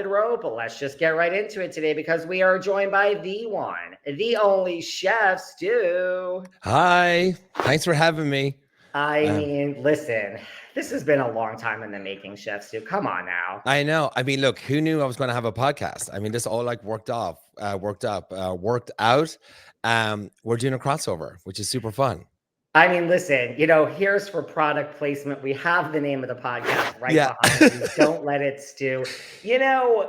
Row, but let's just get right into it today because we are joined by the one, the only Chef Stu. Hi, thanks for having me. I mean, listen, this has been a long time in the making, Chef Stu. Come on now. I know. I mean, look, who knew I was going to have a podcast? I mean, this all like worked out. We're doing a crossover, which is super fun. I mean, listen, here's for product placement. We have the name of the podcast right Yeah. behind you. Don't Let It Stu.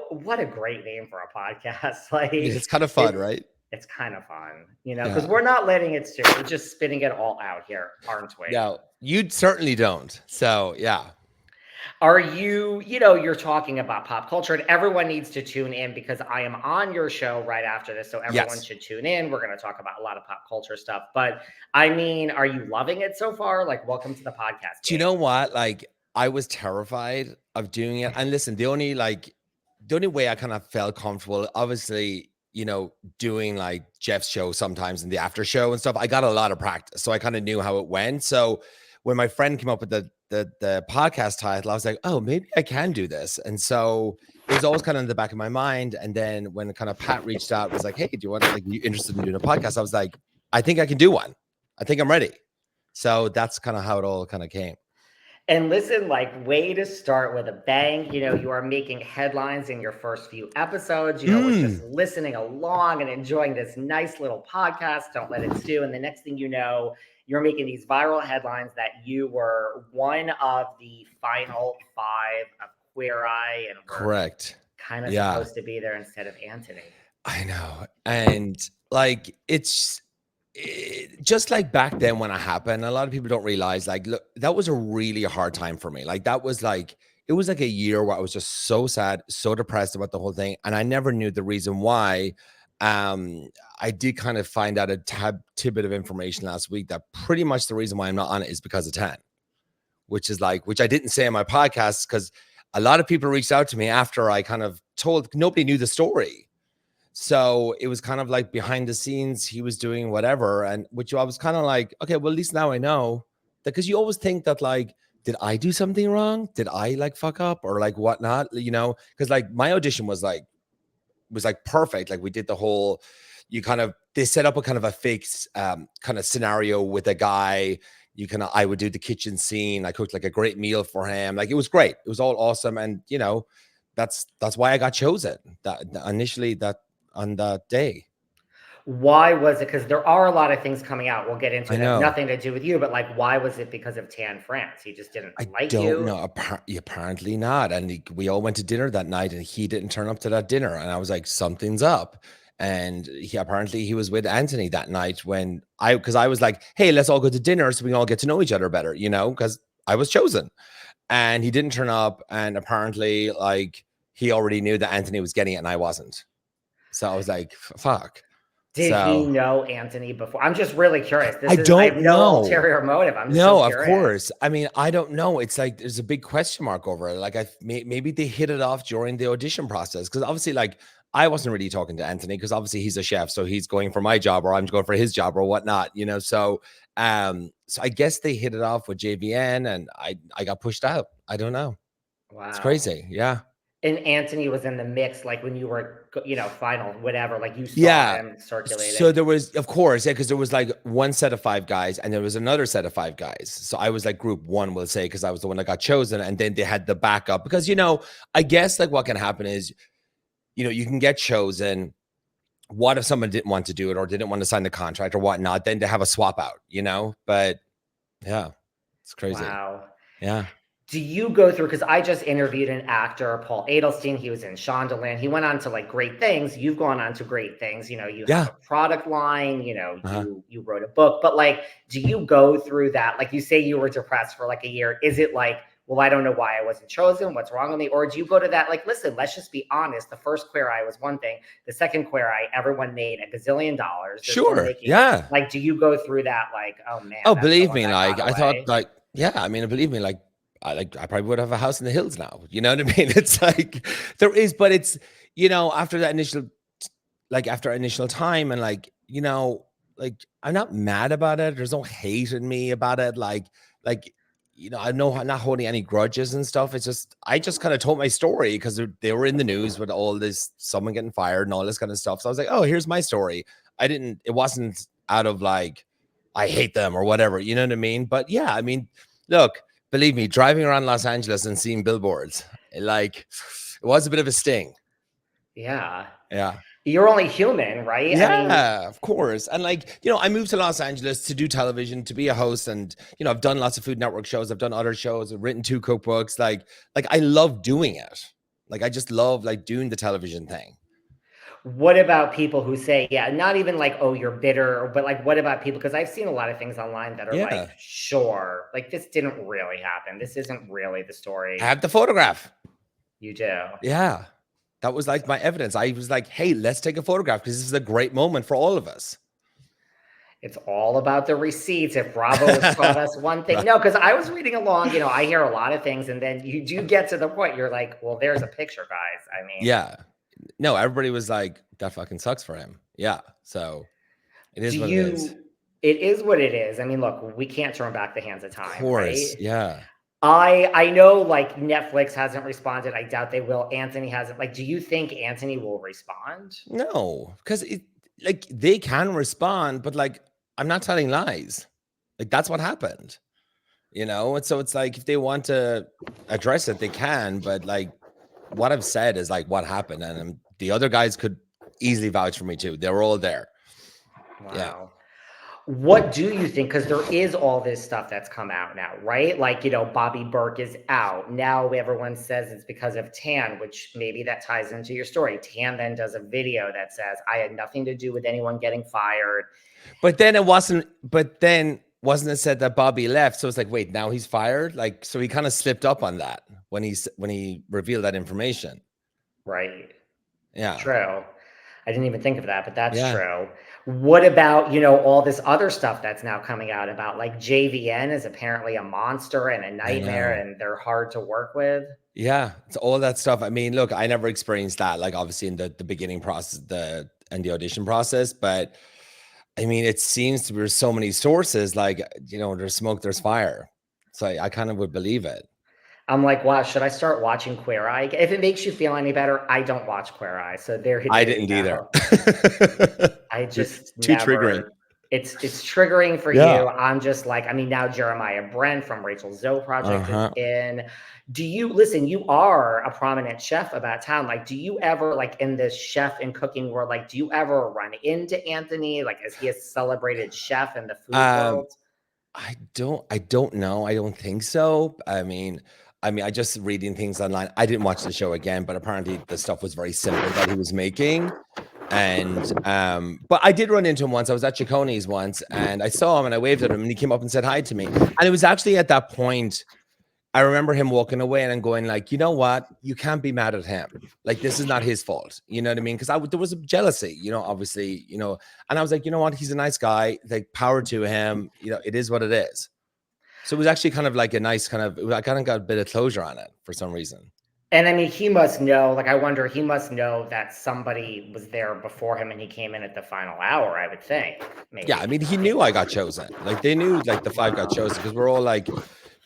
What a great name for a podcast. Like, It's kind of fun, right? It's kind of fun, because we're not letting it stew. We're just spitting it all out here, aren't we? No, you certainly don't. So, yeah. Are you, you're talking about pop culture, and everyone needs to tune in because I am on your show right after this. So everyone should tune in. We're going to talk about a lot of pop culture stuff. But I mean, are you loving it so far? Like, welcome to the podcast. Do you know what? Like, I was terrified of doing it. And listen, the only way I kind of felt comfortable, obviously, doing like Jeff's show sometimes in the after show and stuff, I got a lot of practice. So I kind of knew how it went. So when my friend came up with the podcast title, I was like, oh, maybe I can do this. And so it was always kind of in the back of my mind. And then when kind of Pat reached out, was like, hey, do you want you interested in doing a podcast? I was like, I think I can do one. I think I'm ready. So that's kind of how it all kind of came. And listen, way to start with a bang. You are making headlines in your first few episodes. Was just listening along and enjoying this nice little podcast. Don't Let It Stu. And the next thing you know, you're making these viral headlines that you were one of the final 5 of Queer Eye, and correct, kind of supposed to be there instead of Antoni. I know, and it's. Just like back then when it happened, a lot of people don't realize, look, that was a really hard time for me. It was like a year where I was just so sad, so depressed about the whole thing. And I never knew the reason why. I did kind of find out a tidbit of information last week that pretty much the reason why I'm not on it is because of Tan, which I didn't say on my podcast, because a lot of people reached out to me after I kind of told, nobody knew the story. So it was kind of like behind the scenes, he was doing whatever, and which I was kind of like, okay, well, at least now I know that, because you always think that did I do something wrong? Did I fuck up or whatnot? Because my audition was perfect. We did the whole, they set up a kind of a fake kind of scenario with a guy. I would do the kitchen scene. I cooked a great meal for him. It was great. It was all awesome, and that's why I got chosen. That initially on that day. Why was it? Because there are a lot of things coming out. We'll get into it. Nothing to do with you, but why was it because of Tan France? He just didn't like you? I don't know. Apparently not. And we all went to dinner that night, and he didn't turn up to that dinner. And I was like, something's up. And he was with Antoni that night because I was like, hey, let's all go to dinner so we can all get to know each other better, because I was chosen. And he didn't turn up. And apparently he already knew that Antoni was getting it and I wasn't. So I was like, fuck. Did he know Antoni before? I'm just really curious. I have no ulterior motive. I'm just of course. I mean, I don't know. It's there's a big question mark over it. Maybe they hit it off during the audition process, because obviously I wasn't really talking to Antoni, because obviously he's a chef, so he's going for my job or I'm going for his job or whatnot, So so I guess they hit it off with JVN, and I got pushed out. I don't know. Wow, it's crazy. Yeah. And Antoni was in the mix, when you were, final, whatever, you saw him circulating. So there was, of course, because there was one set of 5 guys, and there was another set of 5 guys. So I was group 1, we'll say, because I was the one that got chosen. And then they had the backup, because, I guess what can happen is, you can get chosen. What if someone didn't want to do it or didn't want to sign the contract or whatnot? Then they have a swap out, But yeah, it's crazy. Wow. Yeah. Do you go through, because I just interviewed an actor, Paul Adelstein. He was in Shondaland. He went on to great things. You've gone on to great things. You have a product line, you wrote a book, but do you go through that? You say you were depressed for a year. Is it well, I don't know why I wasn't chosen. What's wrong with me? Or do you go to that? Listen, let's just be honest. The first Queer Eye was one thing. The second Queer Eye, everyone made $1 gazillion. Sure. Yeah. Do you go through that? Oh man. Oh, believe me. I thought yeah, I mean, believe me, I probably would have a house in the hills now. You know what I mean? It's there is, but it's, after that initial, after initial time, and I'm not mad about it. There's no hate in me about it. I'm not holding any grudges and stuff. It's just, I just kind of told my story because they were in the news with all this, someone getting fired and all this kind of stuff. So I was like, oh, here's my story. It wasn't out of like, I hate them or whatever, you know what I mean? But yeah, I mean, look, believe me, driving around Los Angeles and seeing billboards, it was a bit of a sting. Yeah. Yeah. You're only human, right? Yeah, I mean, of course. And I moved to Los Angeles to do television, to be a host. And, I've done lots of Food Network shows. I've done other shows. I've written 2 cookbooks. Like I love doing it. Like, I just love doing the television thing. what about people who say, yeah, not even like, oh, you're bitter, but like, what about people? Because I've seen a lot of things online that are like, sure, like this didn't really happen. This isn't really the story. I have the photograph. You do. Yeah. That was like my evidence. I was like, hey, let's take a photograph because this is a great moment for all of us. It's all about the receipts. If Bravo has taught us one thing. No, because I was reading along, I hear a lot of things, and then you do get to the point, you're like, well, there's a picture, guys. I mean, yeah. No, everybody was like, that fucking sucks for him. Yeah. So it is what it is. It is what it is. I mean, look, we can't turn back the hands of time. Of course. Right? Yeah. I know like Netflix hasn't responded. I doubt they will. Antoni hasn't. Like, do you think Antoni will respond? No, because they can respond, but I'm not telling lies. Like, that's what happened, and so it's like, if they want to address it, they can, but what I've said is what happened, and the other guys could easily vouch for me too. They were all there. Wow. Yeah. What do you think? Because there is all this stuff that's come out now, right? Like, Bobby Burke is out. Now everyone says it's because of Tan, which maybe that ties into your story. Tan then does a video that says, I had nothing to do with anyone getting fired. But then wasn't it said that Bobby left? So it's like, wait, now he's fired? So he kind of slipped up on that when he revealed that information. Right. Yeah. True. I didn't even think of that, but that's true. What about, all this other stuff that's now coming out about JVN is apparently a monster and a nightmare and they're hard to work with? Yeah, it's all that stuff. I mean, look, I never experienced that, obviously in the beginning process, and the audition process, but I mean, it seems to be so many sources, there's smoke, there's fire. So I kind of would believe it. I'm like, wow, should I start watching Queer Eye? If it makes you feel any better, I don't watch Queer Eye. So I didn't either. I just too triggering. It's triggering for you. I'm just like, I mean, now Jeremiah Brent from Rachel Zoe Project is in. Do you listen? You are a prominent chef about town. Do you ever in this chef and cooking world? Do you ever run into Antoni? Is he a celebrated chef in the food world? I don't know. I don't think so. I mean, I just reading things online. I didn't watch the show again, but apparently the stuff was very simple that he was making. And but I did run into him once. I was at Cicconi's once and I saw him and I waved at him and he came up and said hi to me. And it was actually at that point, I remember him walking away and I'm going you know what? You can't be mad at him. This is not his fault. You know what I mean? Because there was a jealousy, obviously, and I was like, you know what? He's a nice guy. Power to him. It is what it is. So it was actually kind of a nice I kind of got a bit of closure on it for some reason. And I mean, he must know, I wonder, he must know that somebody was there before him and he came in at the final hour, I would think. Maybe. Yeah, I mean, he knew I got chosen. They knew the 5 got chosen because we're all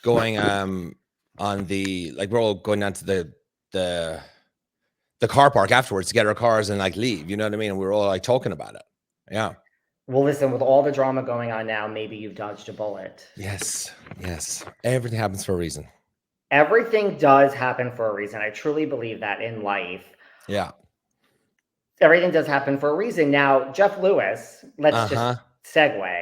going on the we're all going down to the car park afterwards to get our cars and leave. You know what I mean? And we were all talking about it. Yeah. Well, listen, with all the drama going on now, maybe you've dodged a bullet. Yes. Everything happens for a reason. Everything does happen for a reason. I truly believe that in life. Yeah. Everything does happen for a reason. Now, Jeff Lewis, let's just segue.